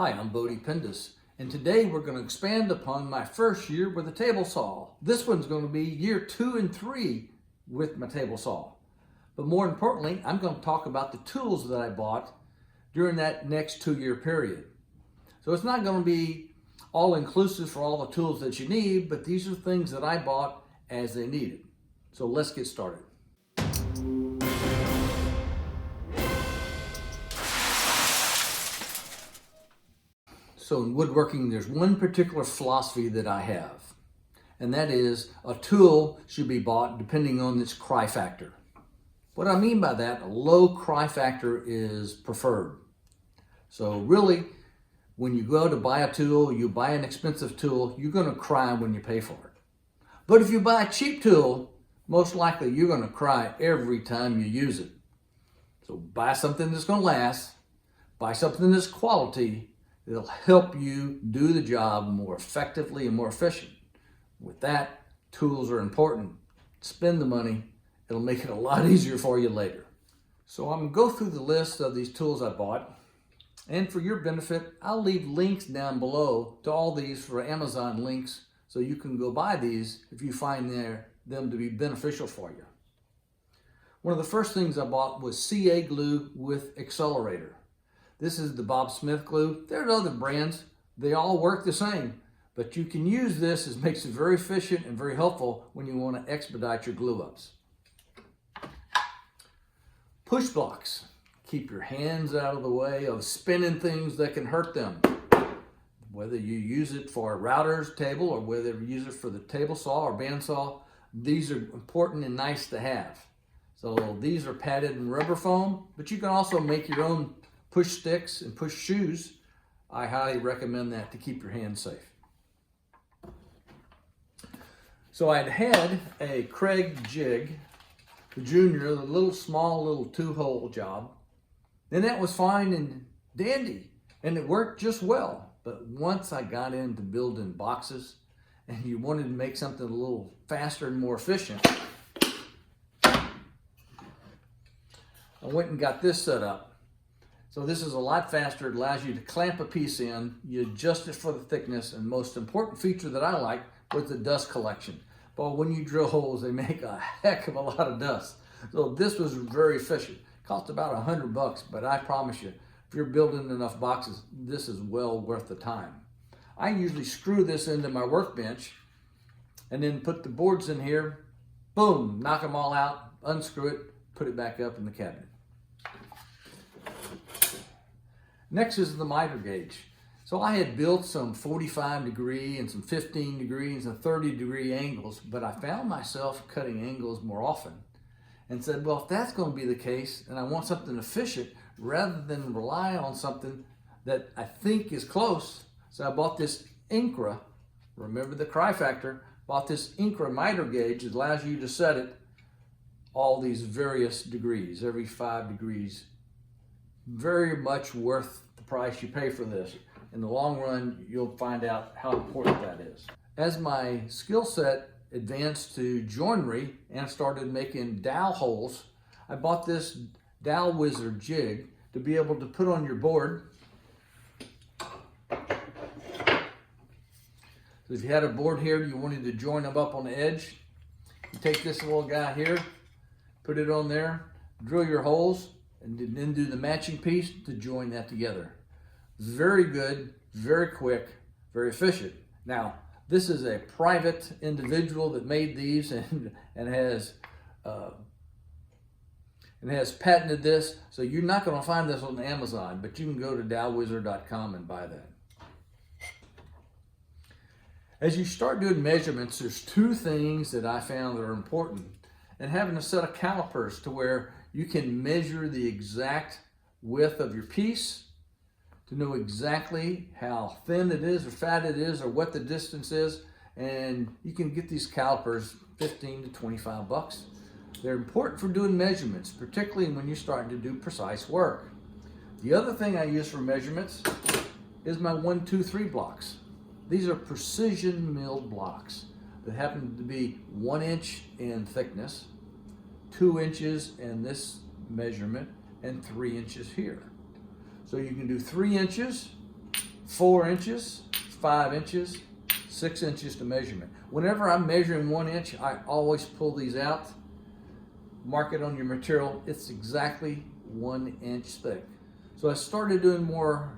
Hi, I'm Bodie Pendus, and today we're going to expand upon my first year with a table saw. This one's going to be year 2 and 3 with my table saw. But more importantly, I'm going to talk about the tools that I bought during that next 2-year period. So it's not going to be all inclusive for all the tools that you need, but these are things that I bought as they needed. So let's get started. So in woodworking, there's one particular philosophy that I have, and that is a tool should be bought depending on its cry factor. What I mean by that, a low cry factor is preferred. So really, when you go to buy a tool, you buy an expensive tool, you're going to cry when you pay for it. But if you buy a cheap tool, most likely you're going to cry every time you use it. So buy something that's going to last, buy something that's quality. It'll help you do the job more effectively and more efficient. With that, tools are important. Spend the money. It'll make it a lot easier for you later. So I'm going to go through the list of these tools I bought. And for your benefit, I'll leave links down below to all these for Amazon links so you can go buy these if you find them to be beneficial for you. One of the first things I bought was CA glue with accelerator. This is the Bob Smith glue. There's other brands. They all work the same, but you can use this. It makes it very efficient and very helpful when you want to expedite your glue ups. Push blocks. Keep your hands out of the way of spinning things that can hurt them. Whether you use it for a router's table or whether you use it for the table saw or bandsaw, these are important and nice to have. So these are padded in rubber foam, but you can also make your own push sticks and push shoes. I highly recommend that to keep your hands safe. So I'd had a Craig jig, the Junior, the little small little 2-hole job. And that was fine and dandy, and it worked just well. But once I got into building boxes and you wanted to make something a little faster and more efficient, I went and got this set up. So this is a lot faster. It allows you to clamp a piece in, you adjust it for the thickness, and most important feature that I like was the dust collection. But when you drill holes, they make a heck of a lot of dust. So this was very efficient. Cost about $100, but I promise you, if you're building enough boxes, this is well worth the time. I usually screw this into my workbench and then put the boards in here, boom, knock them all out, unscrew it, put it back up in the cabinet. Next is the miter gauge. So I had built some 45 degree and some 15 degrees and 30 degree angles, but I found myself cutting angles more often and said, well, if that's going to be the case and I want something efficient rather than rely on something that I think is close, so I bought this Incra, remember the cry factor, bought this Incra miter gauge that allows you to set it all these various degrees, every 5 degrees. Very much worth the price you pay for this. In the long run, you'll find out how important that is. As my skill set advanced to joinery and started making dowel holes, I bought this dowel wizard jig to be able to put on your board. So if you had a board here, you wanted to join them up on the edge, you take this little guy here, put it on there, drill your holes, and then do the matching piece to join that together. Very good, very quick, very efficient. Now, this is a private individual that made these and has patented this, so you're not going to find this on Amazon, but you can go to dowelwizard.com and buy that. As you start doing measurements, there's 2 things that I found that are important. And having a set of calipers to where you can measure the exact width of your piece to know exactly how thin it is or fat it is or what the distance is. And you can get these calipers $15 to $25. They're important for doing measurements, particularly when you're starting to do precise work. The other thing I use for measurements is my 1, 2, 3 blocks. These are precision milled blocks that happen to be 1 inch in thickness, 2 inches in this measurement, and 3 inches here. So you can do 3 inches 4 inches, 5 inches, 6 inches to measurement. Whenever I'm measuring 1 inch, I always pull these out, mark it on your material. It's exactly 1 inch thick. So I started doing more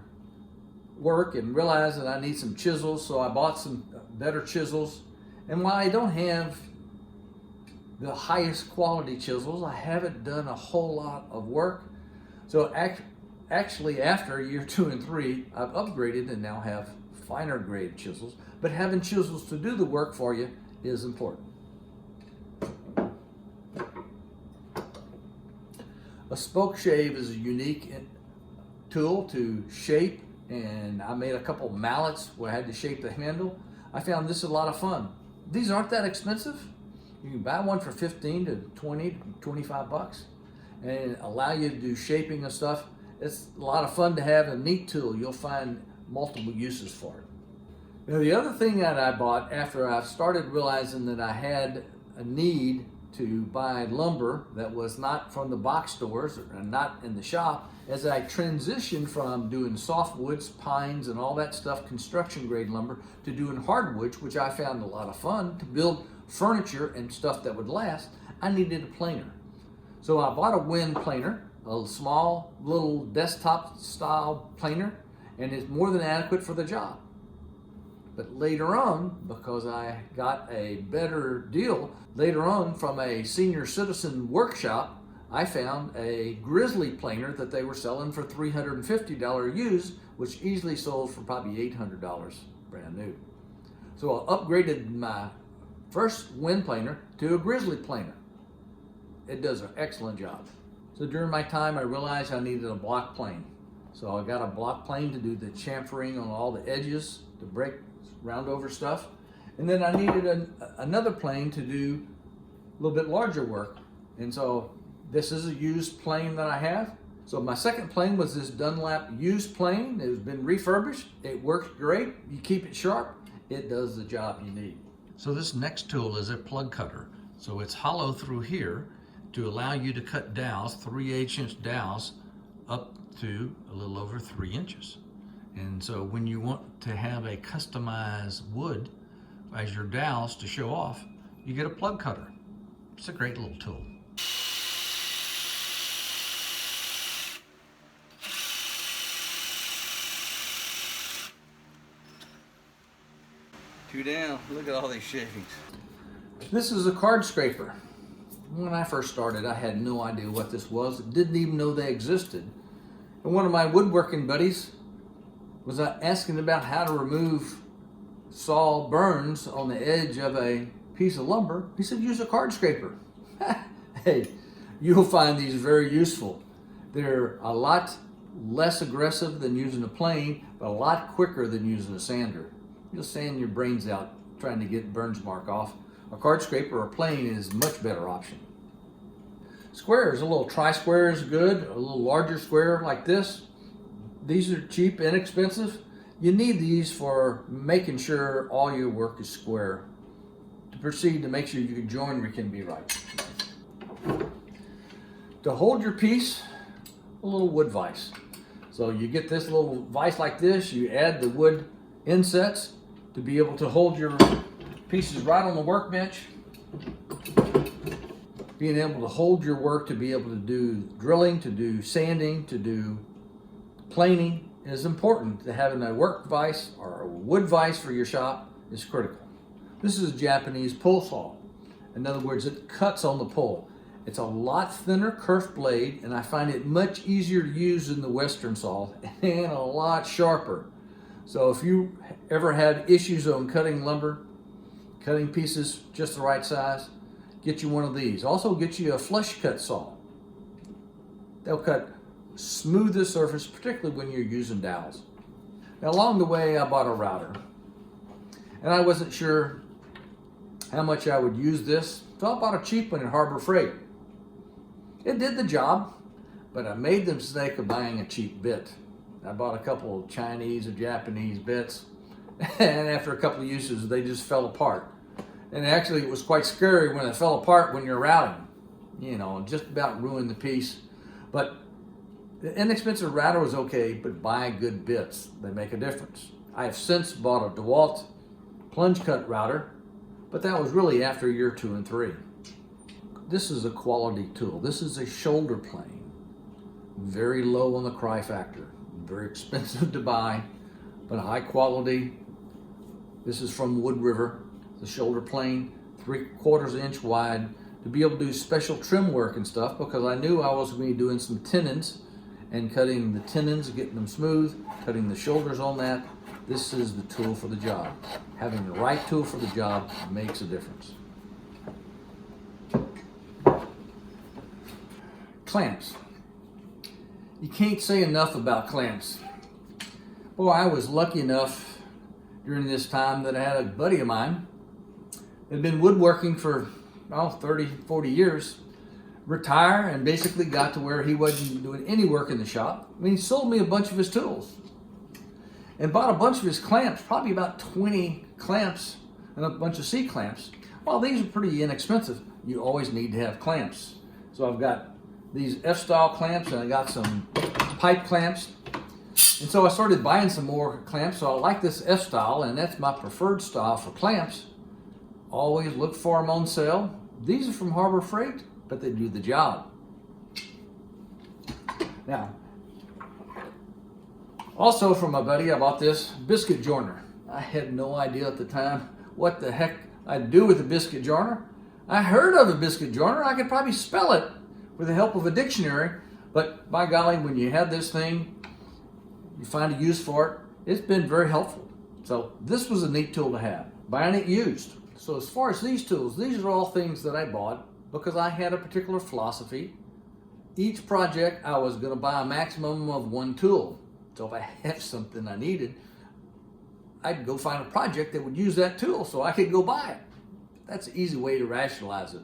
work and realized that I need some chisels, so I bought some better chisels. And while I don't have the highest quality chisels, I haven't done a whole lot of work. So actually after year 2 and 3, I've upgraded and now have finer grade chisels. But having chisels to do the work for you is important. A spoke shave is a unique tool to shape, and I made a couple mallets where I had to shape the handle. I found this a lot of fun. These aren't that expensive. You can buy one for 15 to 20 to 25 bucks and allow you to do shaping and stuff. It's a lot of fun to have, a neat tool. You'll find multiple uses for it. Now, the other thing that I bought after I started realizing that I had a need to buy lumber that was not from the box stores and not in the shop, as I transitioned from doing softwoods, pines, and all that stuff, construction grade lumber, to doing hardwoods, which I found a lot of fun to build furniture and stuff that would last. I needed a planer. So I bought a wind planer, a small little desktop style planer, and it's more than adequate for the job. But later on, because I got a better deal later on from a senior citizen workshop, I found a grizzly planer that they were selling for $350 used, which easily sold for probably $800 brand new. So I upgraded my first wind planer to a grizzly planer. It does an excellent job. So during my time, I realized I needed a block plane. So I got a block plane to do the chamfering on all the edges to break round over stuff. And then I needed another plane to do a little bit larger work. And so this is a used plane that I have. So my second plane was this Dunlap used plane. It has been refurbished. It works great. You keep it sharp, it does the job you need. So this next tool is a plug cutter. So it's hollow through here to allow you to cut dowels, 3/8 inch dowels, up to a little over 3 inches. And so when you want to have a customized wood as your dowels to show off, you get a plug cutter. It's a great little tool. Two down, look at all these shavings. This is a card scraper. When I first started, I had no idea what this was. Didn't even know they existed. And one of my woodworking buddies was asking about how to remove saw burns on the edge of a piece of lumber. He said, use a card scraper. Hey, you'll find these very useful. They're a lot less aggressive than using a plane, but a lot quicker than using a sander. You'll sand your brains out trying to get burns mark off. A card scraper or plane is a much better option. Squares, a little tri-square is good, a little larger square like this. These are cheap, inexpensive. You need these for making sure all your work is square to proceed to make sure your joinery can be right. To hold your piece, a little wood vise. So you get this little vise like this, you add the wood insets to be able to hold your pieces right on the workbench. Being able to hold your work, to be able to do drilling, to do sanding, to do planing is important. To having a work vise or a wood vise for your shop is critical. This is a Japanese pull saw. In other words, it cuts on the pull. It's a lot thinner kerf blade, and I find it much easier to use than the Western saw, and a lot sharper. So if you ever have issues on cutting lumber, cutting pieces just the right size, get you one of these. Also get you a flush cut saw. They'll cut smooth the surface, particularly when you're using dowels. Now along the way I bought a router, and I wasn't sure how much I would use this, so I bought a cheap one at Harbor Freight. It did the job, but I made the mistake of buying a cheap bit. I bought a couple of Chinese or Japanese bits, and after a couple of uses they just fell apart. And actually it was quite scary when it fell apart when you're routing. You know, just about ruined the piece. But The inexpensive router was okay, but buy good bits. They make a difference. I have since bought a DeWalt plunge cut router, but that was really after year 2 and 3. This is a quality tool. This is a shoulder plane. Very low on the cry factor. Very expensive to buy, but high quality. This is from Wood River. The shoulder plane, 3/4 inch wide, to be able to do special trim work and stuff, because I knew I was going to be doing some tenons and cutting the tenons, getting them smooth, cutting the shoulders on that. This is the tool for the job. Having the right tool for the job makes a difference. Clamps. You can't say enough about clamps. Boy, I was lucky enough during this time that I had a buddy of mine that had been woodworking for 30, 40 years, retire, and basically got to where he wasn't doing any work in the shop. I mean, he sold me a bunch of his tools and bought a bunch of his clamps, probably about 20 clamps and a bunch of C-clamps. Well, these are pretty inexpensive. You always need to have clamps. So I've got these F-style clamps, and I got some pipe clamps. And so I started buying some more clamps. So I like this F-style, and that's my preferred style for clamps. Always look for them on sale. These are from Harbor Freight, but they do the job. Now, also from my buddy, I bought this biscuit joiner. I had no idea at the time what the heck I'd do with a biscuit joiner. I heard of a biscuit joiner. I could probably spell it with the help of a dictionary, but by golly, when you have this thing, you find a use for it. It's been very helpful. So this was a neat tool to have. Buying it used. So as far as these tools, these are all things that I bought because I had a particular philosophy. Each project, I was going to buy a maximum of one tool. So if I have something I needed, I'd go find a project that would use that tool so I could go buy it. That's an easy way to rationalize it.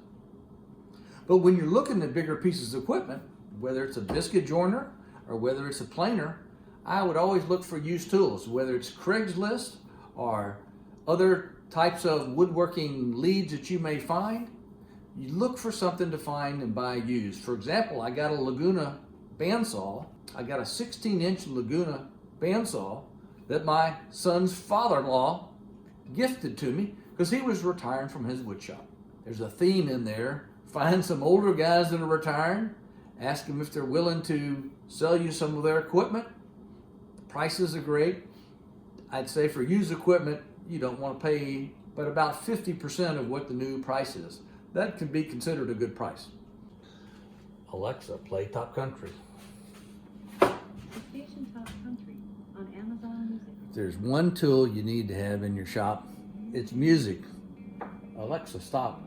But when you're looking at bigger pieces of equipment, whether it's a biscuit joiner or whether it's a planer, I would always look for used tools, whether it's Craigslist or other types of woodworking leads that you may find. You look for something to find and buy used. For example, I got a Laguna bandsaw. I got a 16-inch Laguna bandsaw that my son's father-in-law gifted to me because he was retiring from his wood shop. There's a theme in there. Find some older guys that are retiring, ask them if they're willing to sell you some of their equipment. The prices are great. I'd say for used equipment, you don't want to pay but about 50% of what the new price is. That could be considered a good price. Alexa, play Top Country. Station Top Country on Amazon Music. If there's one tool you need to have in your shop, it's music. Alexa, stop.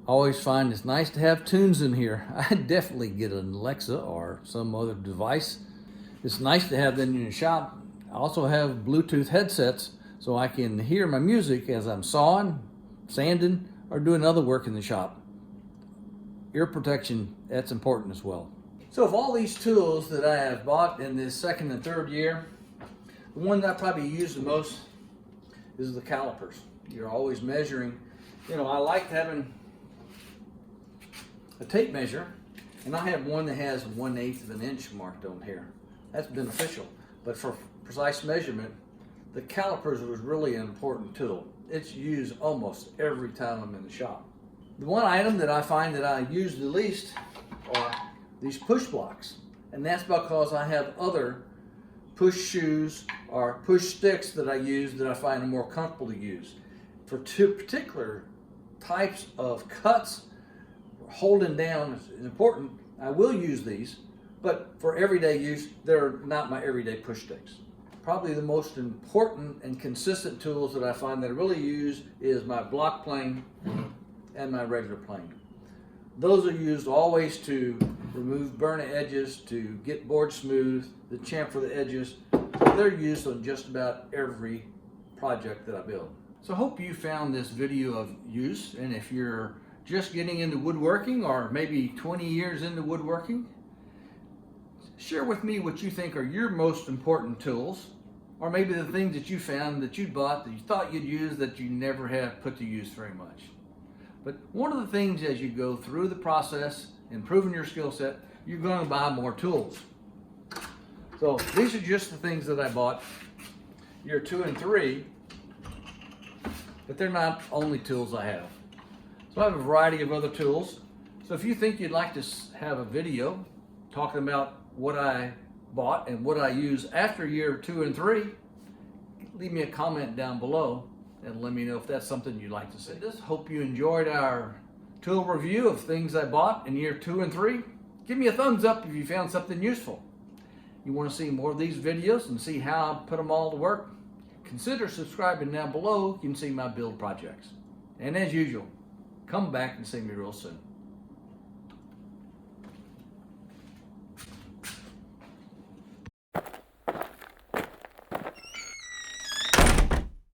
I always find it's nice to have tunes in here. I definitely get an Alexa or some other device. It's nice to have them in your shop. I also have Bluetooth headsets so I can hear my music as I'm sawing, sanding, or doing other work in the shop. Ear protection, that's important as well. So of all these tools that I have bought in this second and third year, the one that I probably use the most is the calipers. You're always measuring. You know, I like having a tape measure, and I have one that has 1/8 of an inch marked on here. That's beneficial, but for precise measurement, the calipers was really an important tool. It's used almost every time I'm in the shop. The one item that I find that I use the least are these push blocks, and that's because I have other push shoes or push sticks that I use that I find are more comfortable to use. For two particular types of cuts, holding down is important. I will use these, but for everyday use, they're not my everyday push sticks. Probably the most important and consistent tools that I find that I really use is my block plane and my regular plane. Those are used always to remove burnt edges, to get board smooth, to chamfer the edges. They're used on just about every project that I build. So I hope you found this video of use, and if you're just getting into woodworking or maybe 20 years into woodworking, share with me what you think are your most important tools, or maybe the things that you found that you bought that you thought you'd use that you never have put to use very much. But one of the things as you go through the process, improving your skill set, you're going to buy more tools. So these are just the things that I bought year 2 and 3, but they're not only tools I have. So I have a variety of other tools. So if you think you'd like to have a video talking about what I bought and what I use after year 2 and 3, leave me a comment down below and let me know if that's something you'd like to see. Hope you enjoyed our tool review of things I bought in year 2 and 3. Give me a thumbs up if you found something useful. You want to see more of these videos and see how I put them all to work? Consider subscribing down below. You can see my build projects. And as usual, come back and see me real soon.